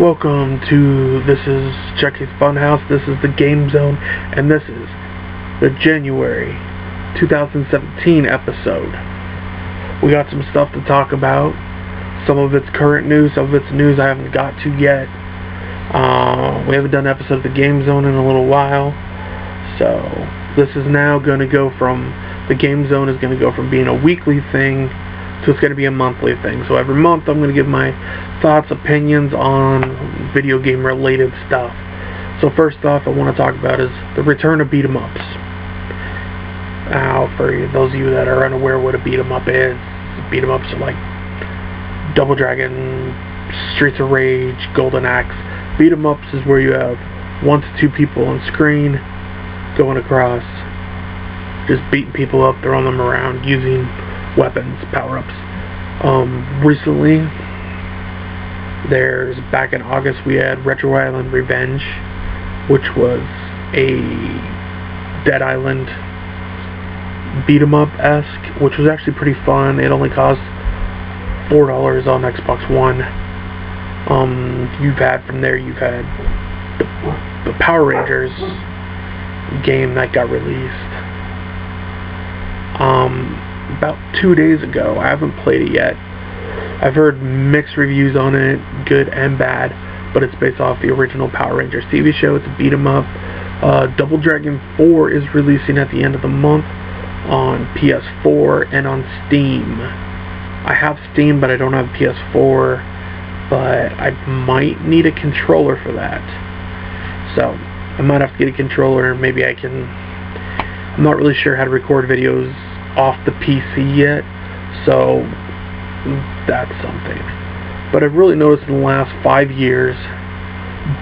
Welcome to, this is Chucky's Funhouse, this is the Game Zone, and this is the January 2017 episode. We got some stuff to talk about. Some of it's current news, some of it's news I haven't got to yet. We haven't done an episode of the Game Zone in a little while, so this is now going to go from, the Game Zone is going to go from being a weekly thing so it's going to be a monthly thing. So every month I'm going to give my thoughts, opinions on video game related stuff. So first off I want to talk about is the return of beat-em-ups. Now for those of you that are unaware what a beat-em-up is, beat-em-ups are like Double Dragon, Streets of Rage, Golden Axe. Beat-em-ups is where you have 1 to 2 people on screen going across, just beating people up, throwing them around, using weapons, power-ups. Recently, back in August, we had Retro Island Revenge, which was a Dead Island beat-em-up-esque, which was actually pretty fun. It only cost $4 on Xbox One. You've had the Power Rangers game that got released about 2 days ago. I haven't played it yet. I've heard mixed reviews on it, good and bad, but it's based off the original Power Rangers TV show. It's a beat 'em up. Double Dragon 4 is releasing at the end of the month on PS4 and on Steam. I have Steam, but I don't have PS4, but I might need a controller for that. So I might have to get a controller. Maybe I can. I'm not really sure how to record videos off the PC yet, so that's something. But I've really noticed in the last 5 years,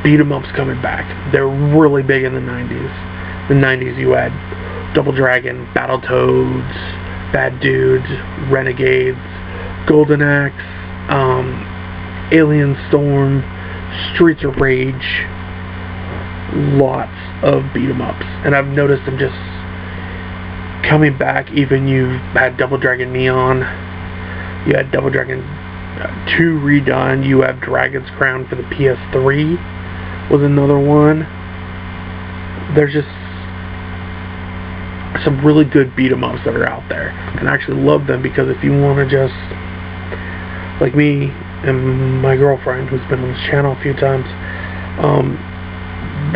beat-em-ups coming back. They're really big in the 90s. The 90s you had Double Dragon, Battletoads, Bad Dudes, Renegades, Golden Axe, Alien Storm, Streets of Rage, lots of beat-em-ups. And I've noticed them just coming back. Even you had Double Dragon Neon, you had Double Dragon 2 redone, you have Dragon's Crown for the PS3 was another one. There's just some really good beat-em-ups that are out there, and I actually love them because if you want to just, like me and my girlfriend who's been on this channel a few times,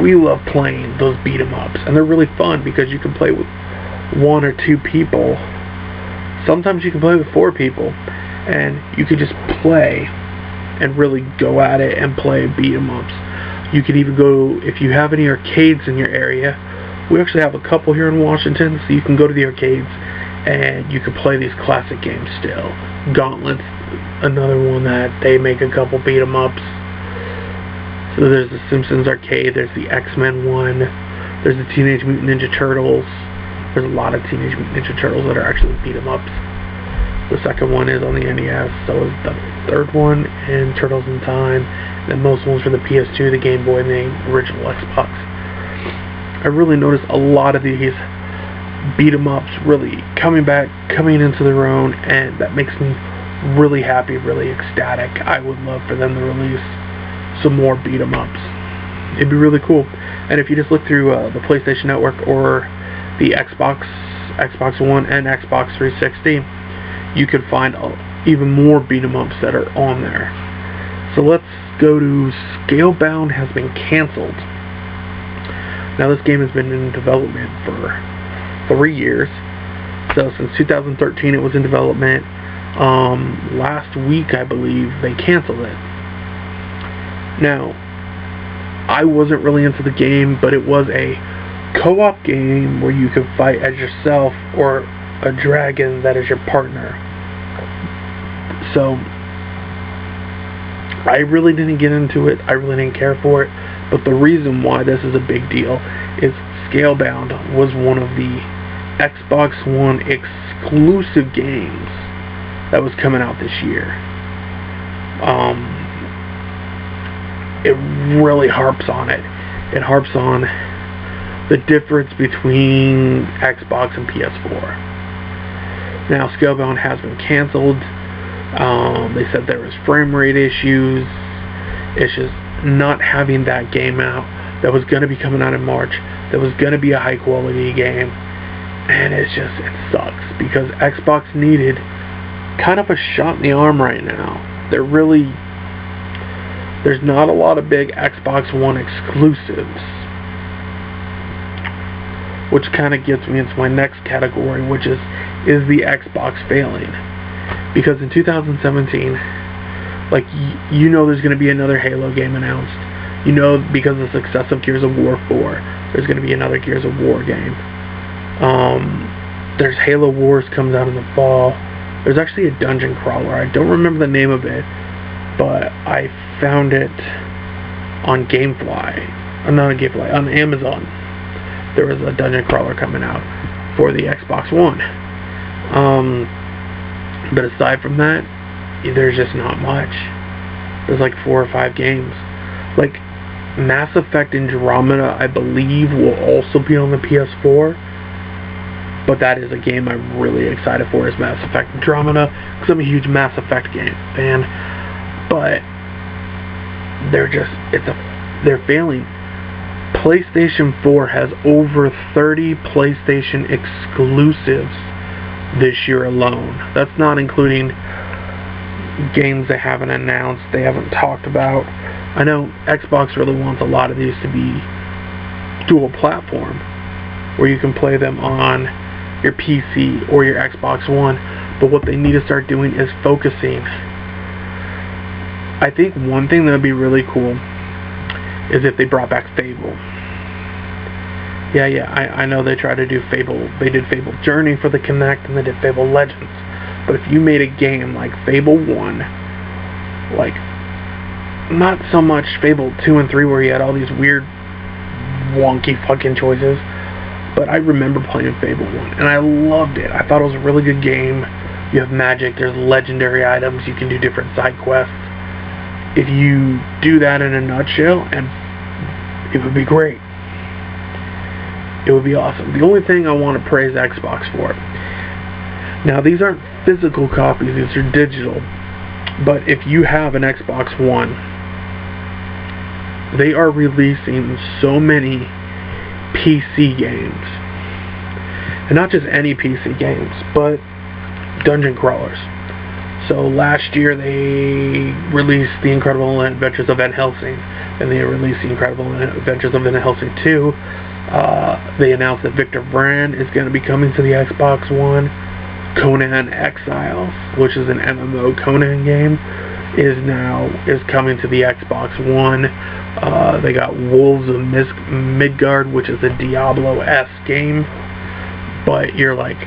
we love playing those beat-em-ups, and they're really fun because you can play with 1 or 2 people. Sometimes you can play with 4 people, and you can just play and really go at it and play beat-em-ups. You can even go, if you have any arcades in your area, we actually have a couple here in Washington, so you can go to the arcades and you can play these classic games still. Gauntlet's another one that they make a couple beat-em-ups. So there's the Simpsons arcade, there's the X-Men one, there's the Teenage Mutant Ninja Turtles. There's a lot of Teenage Mutant Ninja Turtles that are actually beat-em-ups. The second one is on the NES, so is the third one, and Turtles in Time. And most ones for the PS2, the Game Boy, and the original Xbox. I really noticed a lot of these beat-em-ups really coming back, coming into their own, and that makes me really happy, really ecstatic. I would love for them to release some more beat-em-ups. It'd be really cool. And if you just look through the PlayStation Network or the Xbox One, and Xbox 360, you can find even more beat-em-ups that are on there. So let's go to Scalebound has been canceled. Now this game has been in development for 3 years. So since 2013 it was in development. Last week I believe they canceled it. Now I wasn't really into the game, but it was a co-op game where you could fight as yourself or a dragon that is your partner. So I really didn't get into it. I really didn't care for it. But the reason why this is a big deal is Scalebound was one of the Xbox One exclusive games that was coming out this year. It really harps on it. It harps on the difference between Xbox and PS4. Now, Scalebound has been canceled. They said there was frame rate issues. It's just not having that game out that was going to be coming out in March, that was going to be a high quality game, and it sucks because Xbox needed kind of a shot in the arm right now. There's not a lot of big Xbox One exclusives, which kind of gets me into my next category, which is the Xbox failing? Because in 2017, like, there's going to be another Halo game announced. Because of the success of Gears of War 4, there's going to be another Gears of War game. There's Halo Wars comes out in the fall. There's actually a dungeon crawler. I don't remember the name of it, but I found it on Gamefly. Not on Gamefly, on Amazon. There was a dungeon crawler coming out for the Xbox One. But aside from that, there's just not much. There's like 4 or 5 games. Like, Mass Effect Andromeda, I believe, will also be on the PS4. But that is a game I'm really excited for, is Mass Effect Andromeda, because I'm a huge Mass Effect fan. But they're failing. PlayStation 4 has over 30 PlayStation exclusives this year alone. That's not including games they haven't announced, they haven't talked about. I know Xbox really wants a lot of these to be dual platform, where you can play them on your PC or your Xbox One, but what they need to start doing is focusing. I think one thing that would be really cool is if they brought back Fable. I know they tried to do Fable. They did Fable Journey for the Kinect, and they did Fable Legends. But if you made a game like Fable 1, like, not so much Fable 2 and 3 where you had all these weird, wonky fucking choices, but I remember playing Fable 1, and I loved it. I thought it was a really good game. You have magic, there's legendary items, you can do different side quests. If you do that in a nutshell, and it would be great. It would be awesome. The only thing I want to praise Xbox for, now these aren't physical copies, these are digital, but if you have an Xbox One, they are releasing so many PC games, and not just any PC games, but dungeon crawlers. So last year they released The Incredible Adventures of Van Helsing, and they released The Incredible Adventures of Van Helsing 2. They announced that Victor Vran is going to be coming to the Xbox One. Conan Exiles, which is an MMO Conan game, is coming to the Xbox One. They got Wolves of Midgard, which is a Diablo-esque game, but you're like,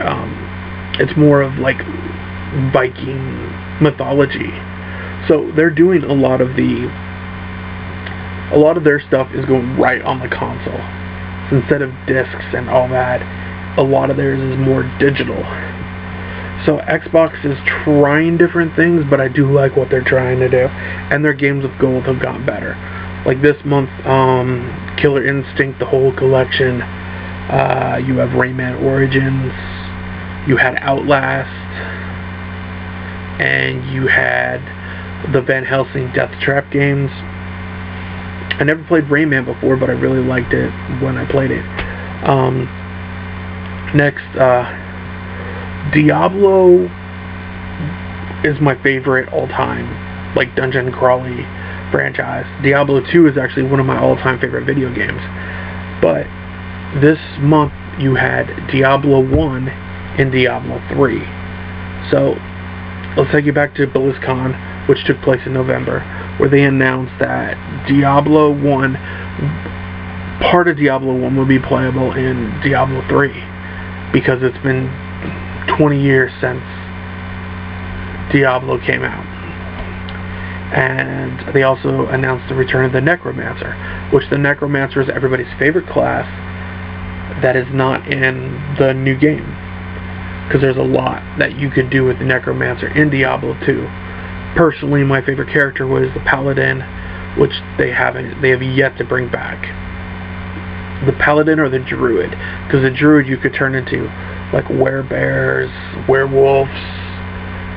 it's more of like Viking mythology. So they're doing a lot of their stuff is going right on the console. So instead of discs and all that, a lot of theirs is more digital. So Xbox is trying different things, but I do like what they're trying to do. And their games with gold have gotten better. Like this month, Killer Instinct, the whole collection. You have Rayman Origins. You had Outlast. And you had the Van Helsing Death Trap games. I never played Rayman before, but I really liked it when I played it. Next, Diablo is my favorite all-time, like, dungeon crawly franchise. Diablo 2 is actually one of my all-time favorite video games. But this month you had Diablo 1 and Diablo 3. So let's take you back to BlizzCon, which took place in November, where they announced that Diablo 1, part of Diablo 1 will be playable in Diablo 3, because it's been 20 years since Diablo came out. And they also announced the return of the Necromancer, which the Necromancer is everybody's favorite class that is not in the new game, because there's a lot that you could do with the Necromancer in Diablo 2. Personally, my favorite character was the Paladin, which they have yet to bring back. The Paladin or the Druid, because the Druid you could turn into like werebears, werewolves,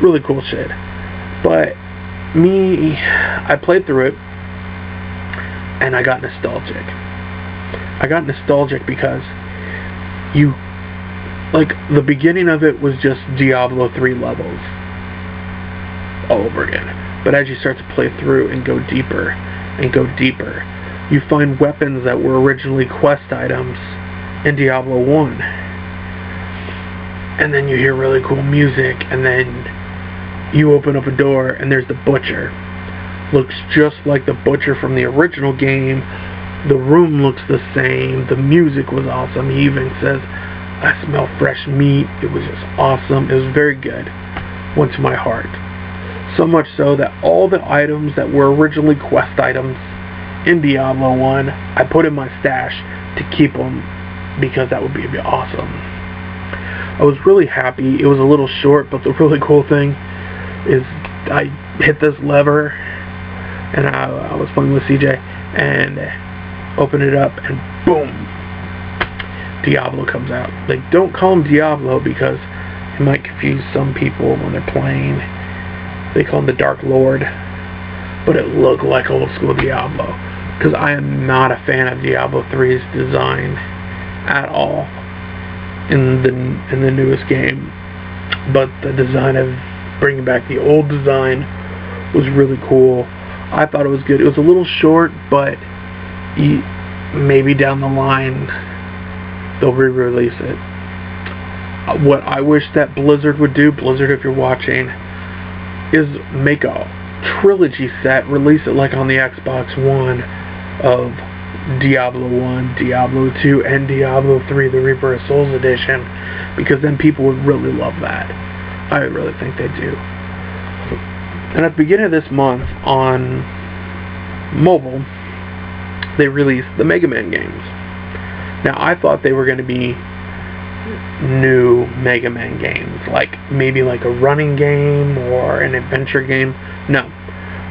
really cool shit. But me, I played through it, and I got nostalgic. I got nostalgic because the beginning of it was just Diablo 3 levels all over again. But as you start to play through and go deeper, you find weapons that were originally quest items in Diablo 1. And then you hear really cool music, and then you open up a door, and there's the butcher. Looks just like the butcher from the original game. The room looks the same. The music was awesome. He even says, "I smell fresh meat." It was just awesome. It was very good. Went to my heart. So much so that all the items that were originally quest items in Diablo 1, I put in my stash to keep them because that would be awesome. I was really happy. It was a little short, but the really cool thing is I hit this lever, and I was playing with CJ, and open it up, and boom, Diablo comes out. They don't call him Diablo because it might confuse some people when they're playing. They call him the Dark Lord, but it looked like old school Diablo, because I am not a fan of Diablo 3's design at all in the newest game, but the design of bringing back the old design was really cool. I thought it was good. It was a little short, but maybe down the line they'll re-release it. What I wish that Blizzard would do, Blizzard if you're watching, is make a trilogy set, release it like on the Xbox One of Diablo 1, Diablo 2, and Diablo 3, the Reaper of Souls edition, because then people would really love that. I really think they do. And at the beginning of this month on mobile, they released the Mega Man games. Now, I thought they were going to be new Mega Man games, like maybe like a running game or an adventure game. No.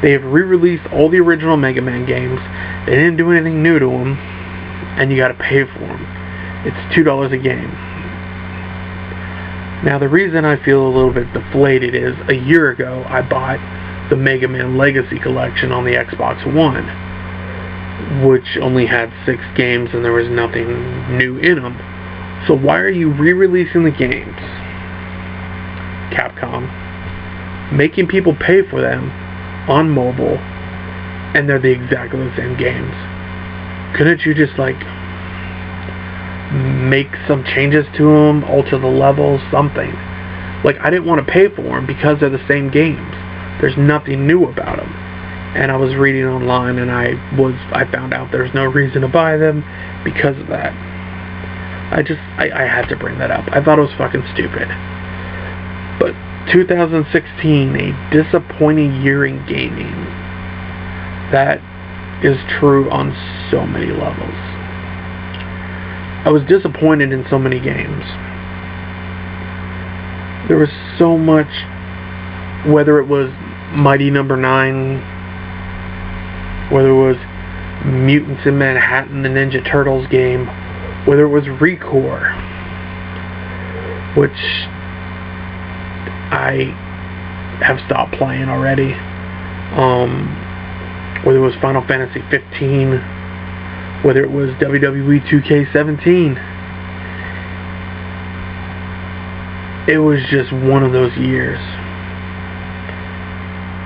They have re-released all the original Mega Man games. They didn't do anything new to them, and you got to pay for them. It's $2 a game. Now, the reason I feel a little bit deflated is a year ago I bought the Mega Man Legacy Collection on the Xbox One, which only had 6 games and there was nothing new in them. So why are you re-releasing the games, Capcom, making people pay for them on mobile, and they're exactly the same games? Couldn't you just make some changes to them, alter the levels, something? I didn't want to pay for them because they're the same games. There's nothing new about them. And I was reading online, and I found out there's no reason to buy them because of that. I had to bring that up. I thought it was fucking stupid. But 2016, a disappointing year in gaming. That is true on so many levels. I was disappointed in so many games. There was so much, whether it was Mighty No. 9, whether it was Mutants in Manhattan, the Ninja Turtles game, whether it was Recore, which I have stopped playing already, whether it was Final Fantasy 15, whether it was WWE 2K17. It was just one of those years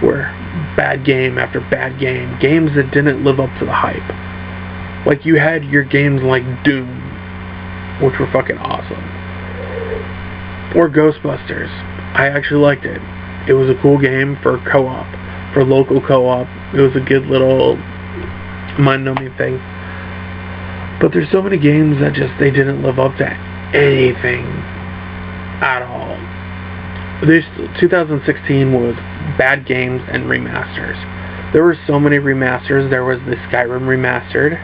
where bad game after bad game, games that didn't live up to the hype. Like, you had your games like Doom, which were fucking awesome, or Ghostbusters. I actually liked it. It was a cool game for co-op, for local co-op. It was a good little mind-numbing thing. But there's so many games that they didn't live up to anything at all. This 2016 was bad games and remasters. There were so many remasters. There was the Skyrim remastered.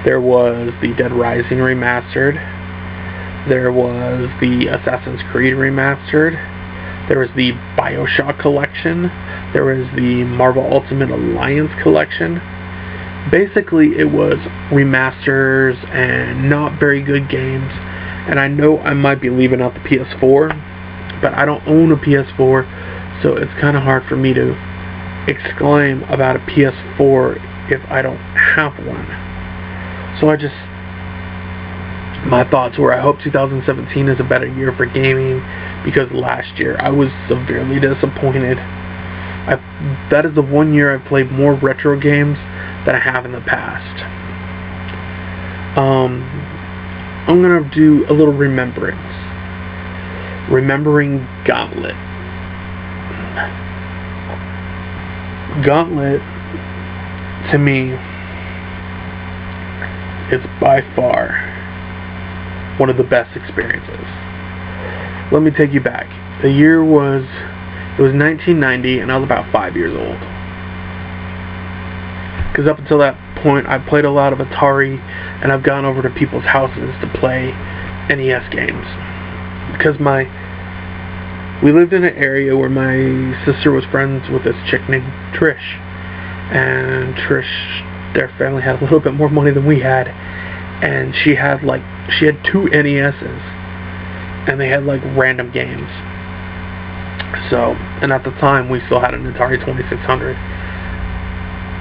There was the Dead Rising remastered. There was the Assassin's Creed remastered. There was the BioShock collection. There was the Marvel Ultimate Alliance collection. Basically, it was remasters and not very good games. And I know I might be leaving out the PS4, but I don't own a PS4, so it's kind of hard for me to exclaim about a PS4 if I don't have one. So my thoughts were, I hope 2017 is a better year for gaming, because last year I was severely disappointed. That is the one year I've played more retro games than I have in the past. I'm gonna do a little remembrance. Remembering Gauntlet. Gauntlet, to me, is by far one of the best experiences. Let me take you back. The year was 1990, and I was about 5 years old. Because up until that point, I played a lot of Atari, and I've gone over to people's houses to play NES games. Because we lived in an area where my sister was friends with this chick named Trish. And Trish, their family had a little bit more money than we had. And she had 2 NESs. And they had random games. So, and at the time we still had an Atari 2600,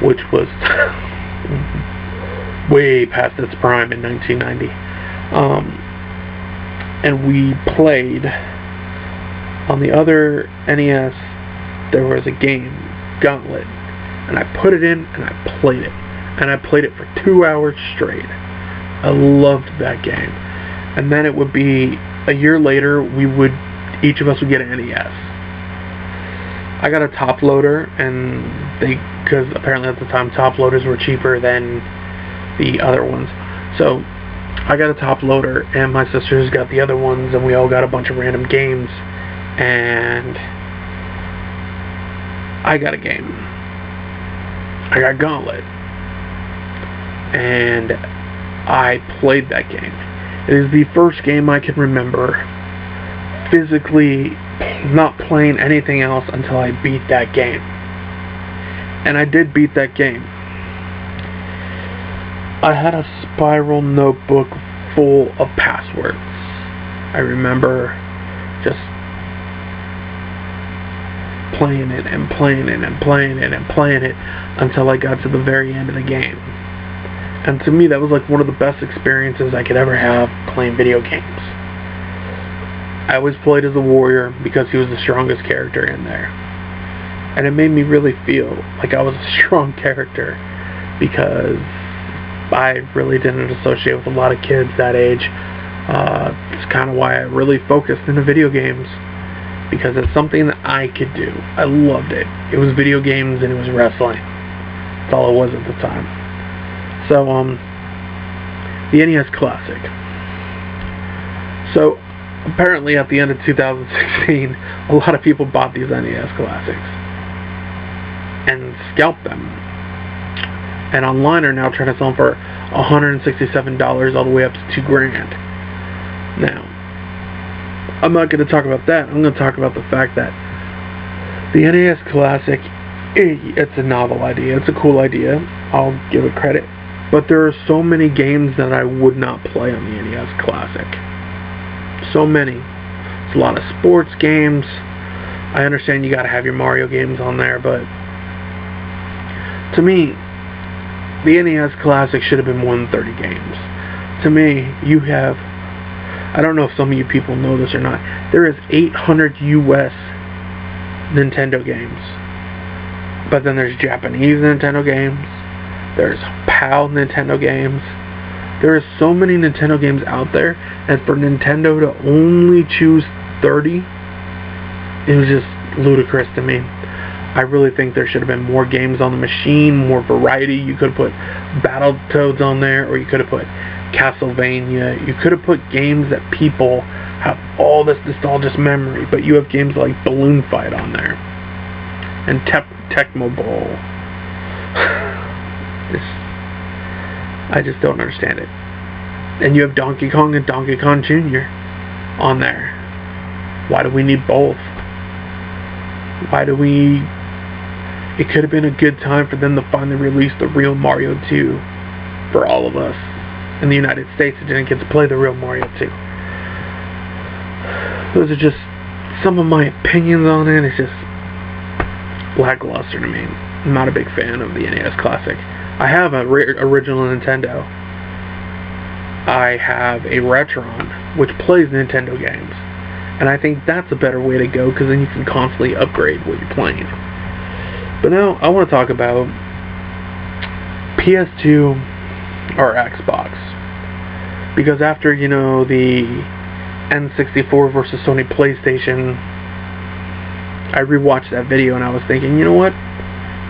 which was way past its prime in 1990. And we played on the other NES. There was a game, Gauntlet, and I put it in and I played it, and I played it for 2 hours straight. I loved that game. And then it would be a year later, each of us would get an NES. I got a top loader, and because apparently at the time top loaders were cheaper than the other ones. So I got a top loader, and my sisters got the other ones, and we all got a bunch of random games. And I got a game. I got Gauntlet. And I played that game. It is the first game I can remember physically not playing anything else until I beat that game. And I did beat that game. I had a spiral notebook full of passwords. I remember just playing it and playing it and playing it and playing it until I got to the very end of the game. And to me, that was one of the best experiences I could ever have playing video games. I always played as a warrior because he was the strongest character in there. And it made me really feel like I was a strong character, because I really didn't associate with a lot of kids that age. It's kind of why I really focused into video games, because it's something that I could do. I loved it. It was video games and it was wrestling. That's all it was at the time. So, the NES Classic. So, apparently at the end of 2016, a lot of people bought these NES Classics and scalped them. And online are now trying to sell them for $167 all the way up to $2,000. Now, I'm not going to talk about that. I'm going to talk about the fact that the NES Classic, it's a novel idea. It's a cool idea. I'll give it credit. But there are so many games that I would not play on the NES Classic. So many. It's a lot of sports games. I understand you got to have your Mario games on there, but to me, the NES Classic should have been more than 30 games. To me, you have, I don't know if some of you people know this or not, there is 800 US Nintendo games. But then there's Japanese Nintendo games, there's PAL Nintendo games. There are so many Nintendo games out there, and for Nintendo to only choose 30, it was just ludicrous to me. I really think there should have been more games on the machine, more variety. You could have put Battletoads on there, or you could have put Castlevania. You could have put games that people have all this nostalgic memory, but you have games like Balloon Fight on there, and Tecmo Bowl. I just don't understand it. And you have Donkey Kong and Donkey Kong Jr. on there. Why do we need both? Why do we... It could have been a good time for them to finally release the real Mario 2 for all of us. In the United States, it didn't get to play the real Mario 2. Those are just some of my opinions on it. It's just lackluster to me. I'm not a big fan of the NES Classic. I have a original Nintendo. I have a Retron, which plays Nintendo games. And I think that's a better way to go, because then you can constantly upgrade what you're playing. But now, I want to talk about PS2 or Xbox. Because after, the N64 versus Sony PlayStation, I rewatched that video and I was thinking, you know what?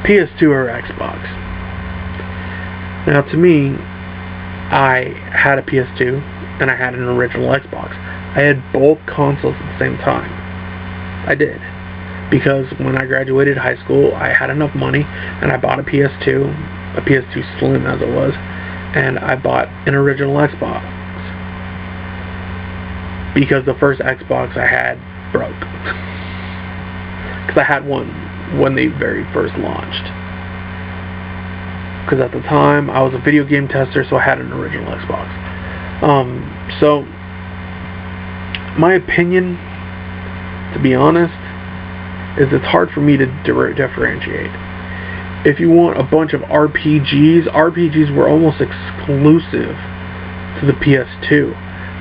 PS2 or Xbox. Now, to me, I had a PS2 and I had an original Xbox. I had both consoles at the same time. I did. Because when I graduated high school, I had enough money and I bought a PS2 Slim as it was, and I bought an original Xbox. Because the first Xbox I had broke. Because I had one when they very first launched. Because at the time, I was a video game tester, so I had an original Xbox. So, my opinion, to be honest, is it's hard for me to differentiate. If you want a bunch of RPGs were almost exclusive to the PS2.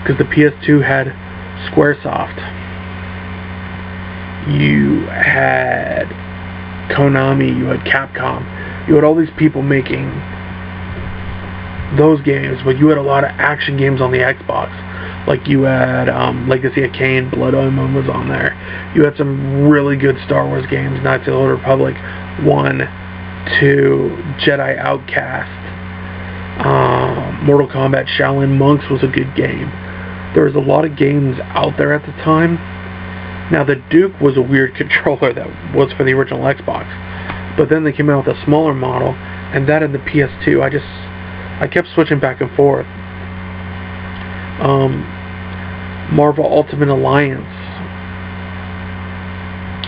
Because the PS2 had Squaresoft. You had Konami, you had Capcom. You had all these people making those games, but you had a lot of action games on the Xbox. Like you had Legacy of Kain, Blood Omen was on there. You had some really good Star Wars games, Knights of the Old Republic 1, 2, Jedi Outcast, Mortal Kombat Shaolin Monks was a good game. There was a lot of games out there at the time. Now the Duke was a weird controller that was for the original Xbox. But then they came out with a smaller model, and that in the PS2, I kept switching back and forth. Marvel Ultimate Alliance,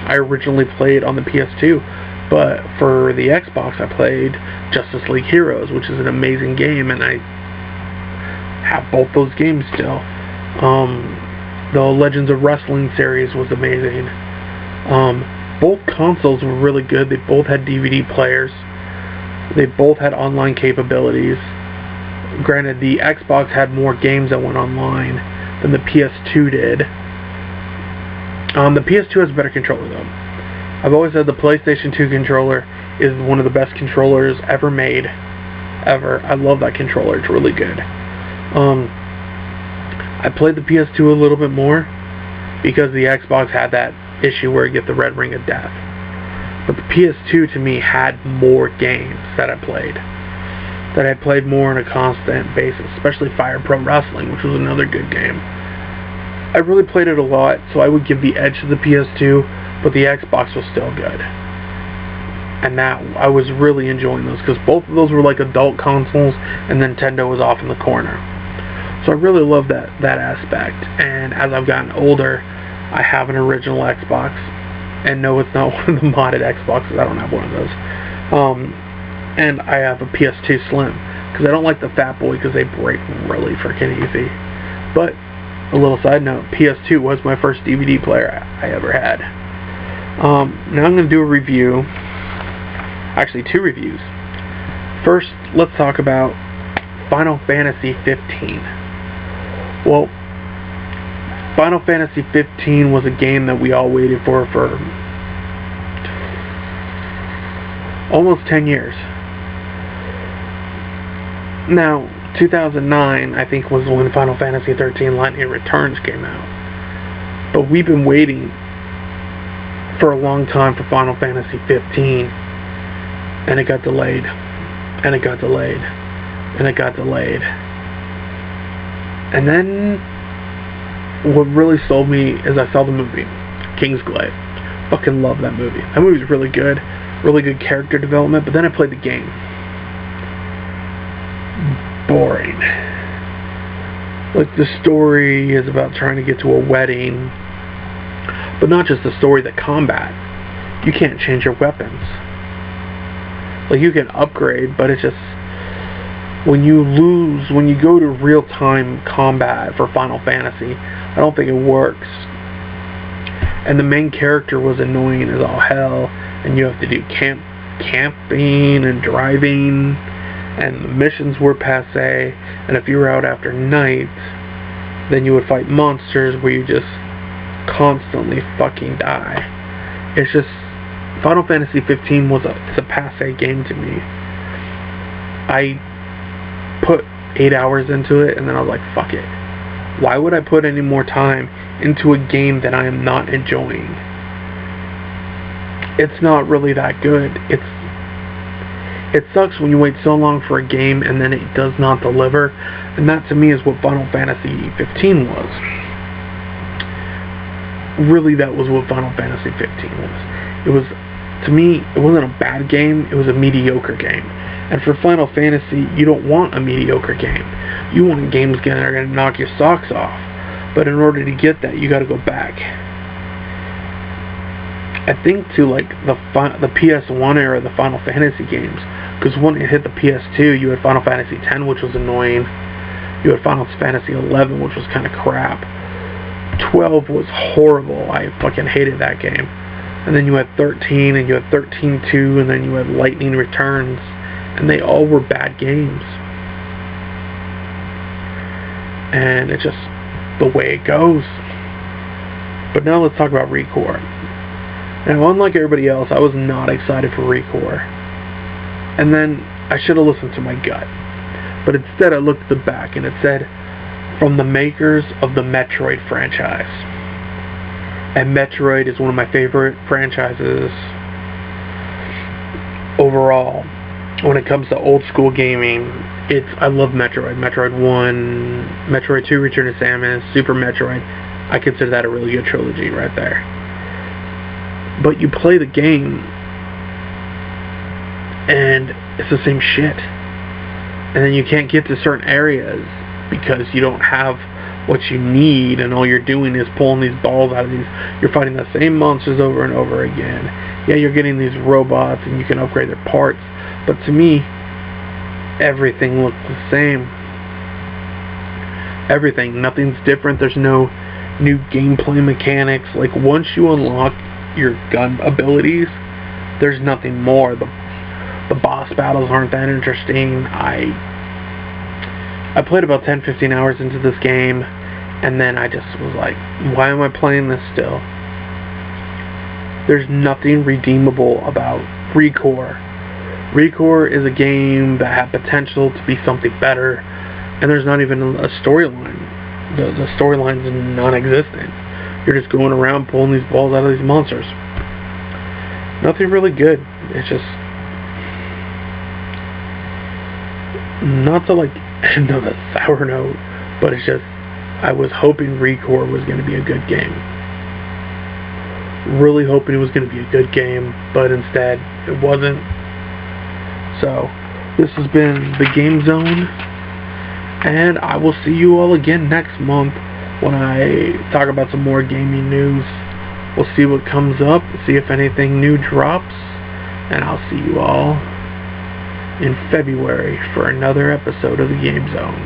I originally played on the PS2, but for the Xbox I played Justice League Heroes, which is an amazing game, and I have both those games still. The Legends of Wrestling series was amazing. Both consoles were really good. They both had DVD players. They both had online capabilities. Granted, the Xbox had more games that went online than the PS2 did. The PS2 has a better controller, though. I've always said the PlayStation 2 controller is one of the best controllers ever made. Ever. I love that controller. It's really good. I played the PS2 a little bit more because the Xbox had that issue where you get the red ring of death. But the PS2 to me had more games that I played more on a constant basis, especially Fire Pro Wrestling, which was another good game. I really played it a lot, so I would give the edge to the PS2, but the Xbox was still good. And that, I was really enjoying those, because both of those were like adult consoles, and Nintendo was off in the corner. So I really love that aspect, and as I've gotten older, I have an original Xbox, and no, it's not one of the modded Xboxes. I don't have one of those. And I have a PS2 Slim, because I don't like the Fat Boy, because they break really freaking easy. But, a little side note, PS2 was my first DVD player I ever had. Now I'm going to do a review, actually 2 reviews. First, let's talk about Final Fantasy 15. Well, Final Fantasy 15 was a game that we all waited for almost 10 years. Now, 2009, I think, was when Final Fantasy 13 Lightning Returns came out. But we've been waiting for a long time for Final Fantasy 15, and it got delayed, and it got delayed, and it got delayed. And then what really sold me is I saw the movie, Kingsglaive. Fucking love that movie. That movie's really good character development, but then I played the game. Boring. Like, the story is about trying to get to a wedding, but not just the story, the combat. You can't change your weapons. Like, you can upgrade, but it's just, when you go to real-time combat for Final Fantasy, I don't think it works. And the main character was annoying as all hell, and you have to do camp camping and driving, and the missions were passé, and if you were out after night, then you would fight monsters where you just constantly fucking die. It's just, Final Fantasy 15 it's a passé game to me. I put 8 hours into it, and then I was like, fuck it. Why would I put any more time into a game that I am not enjoying? It's not really that good. It sucks when you wait so long for a game and then it does not deliver, and that to me is what Final Fantasy 15 was. Really, that was what Final Fantasy 15 was. To me, it wasn't a bad game, it was a mediocre game. And for Final Fantasy, you don't want a mediocre game. You want games that are going to knock your socks off. But in order to get that, you got to go back. I think to like the PS1 era, the Final Fantasy games, because when it hit the PS2, you had Final Fantasy X, which was annoying. You had Final Fantasy XI, which was kind of crap. 12 was horrible. I fucking hated that game. And then you had 13, and you had 13-2, and then you had Lightning Returns, and they all were bad games. And it's just the way it goes. But now let's talk about ReCore. Now, unlike everybody else, I was not excited for ReCore. And then I should have listened to my gut. But instead I looked at the back and it said, from the makers of the Metroid franchise. And Metroid is one of my favorite franchises overall. When it comes to old school gaming, I love Metroid. Metroid 1, Metroid 2, Return of Samus, Super Metroid. I consider that a really good trilogy right there. But you play the game, and it's the same shit. And then you can't get to certain areas because you don't have what you need, and all you're doing is pulling these balls out of these. You're fighting the same monsters over and over again. Yeah, you're getting these robots, and you can upgrade their parts. But to me, everything looks the same. Everything. Nothing's different. There's no new gameplay mechanics. Like, once you unlock your gun abilities, there's nothing more. The boss battles aren't that interesting. I played about 10-15 hours into this game, and then I just was like, why am I playing this still? There's nothing redeemable about ReCore. ReCore is a game that had potential to be something better, and there's not even a storyline. The storyline's non-existent. You're just going around pulling these balls out of these monsters. Nothing really good. It's just, not to like end on a sour note, but it's just, I was hoping ReCore was going to be a good game. Really hoping it was going to be a good game, but instead it wasn't. So this has been the Game Zone, and I will see you all again next month when I talk about some more gaming news. We'll see what comes up, see if anything new drops, and I'll see you all in February for another episode of the Game Zone.